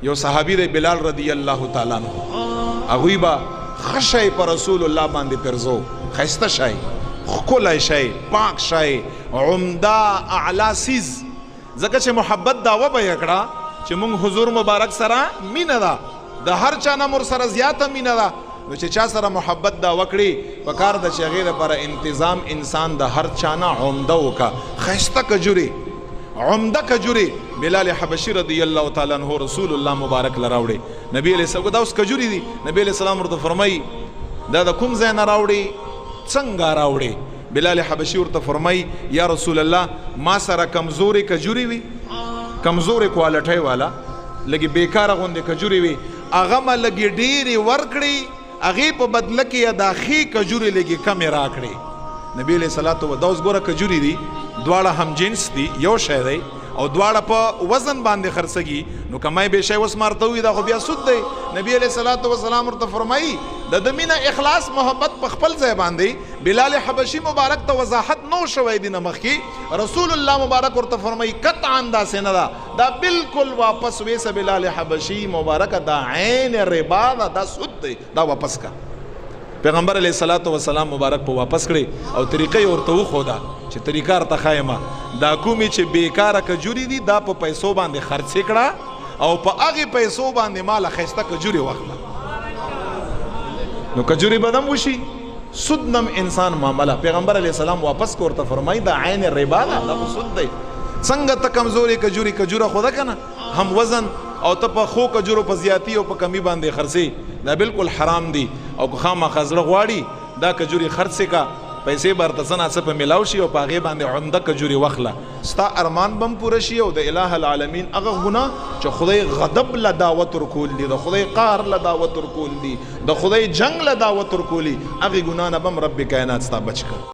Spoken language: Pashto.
یو صحابی دی بلال رضی الله تعالی عنہ هغوی با خشی پر رسول الله باندې پرزو خسته شای خکل شای پاک شای عمده اعلی سیز ځکه چې محبت داوا به کړه چې مونږ حضور مبارک سره مینه ده د هر چا نه مور سره زیاته مینه ده نو چې چا سره محبت دا وکړي پکار د چې هغې دپاره انتظام انسان د هر چا نه عمده وکړه ښایسته کجورې عمده کجورې بلال حبشي رضی الله تعالی عنہ رسول الله مبارک له راوړې نبی علیه السلام دا اوس کجورې دي نبی علیه السلام ورته فرمایي دا د کوم ځای نه راوړې څنګه راوړې بلال حبشي ورته فرمایي یا رسول الله ما سره کمزورې کجورې وي کمزورې کوالټۍ والا لږې بیکاره غوندې کجورې وي هغه ما لږې ډېرې ورکړې هغې په بدله کې یا دا ښې کجورې لږې کمې راکړې نبي علیه صلات و دا اوس ګوره کجورې دي دواړه هم جنس دي یو شی دی او دواړه په وزن باندې خرڅږي نو کمای به شی اوس مارته وي دا خو بیا سود دی نبی علیه صلات وسلام ورته فرمایي د مینه اخلاص محبت په خپل ځای باندې بلال حبشي مبارک ته وضاحت نو شوی دی نه مخکې رسول الله مبارک ورته فرمایي قطعا داسې نه ده دا بالکل واپس ویسه بلال حبشي مبارک دا عین ربا ده دا سود دی دا واپس کا پیغمبر علیه الصلاۃ والسلام مبارک په واپس کړي او طریقې ورته وښوده چې طریقه ورته ښایمه دا کومې چې بیکاره کجورې دي دا په پیسو باندې خرڅې کړه او په هغې پیسو باندې ماله ښایسته کجورې واخله نو کجورې به دم وشي سود نم انسان معامله پیغمبر علیه السلام واپس کو ورته فرمایي دا عین ربا ده دا خو سود دی څنګه ته کمزورې کجوره خو ده که نه هم وزن او ته په خو کجورو په زیاتی او په کمی باندې خرڅې دا بالکل حرام دی او که خامخا زړه غواړي دا کجورې خرڅې کا پیسې به ورته څه ناڅه په میلاو شي او په هغې باندې عمده کجورې واخله ستا ارمان به هم پوره شي او د اله العالمین هغه ګناه چې خدای غضب له دعوت ورکول دي د خدای قهر له دعوت ورکول دي د خدای جنګ له دعوت ورکولي هغې ګناه نه به هم رب کائنات ستا بچ کړ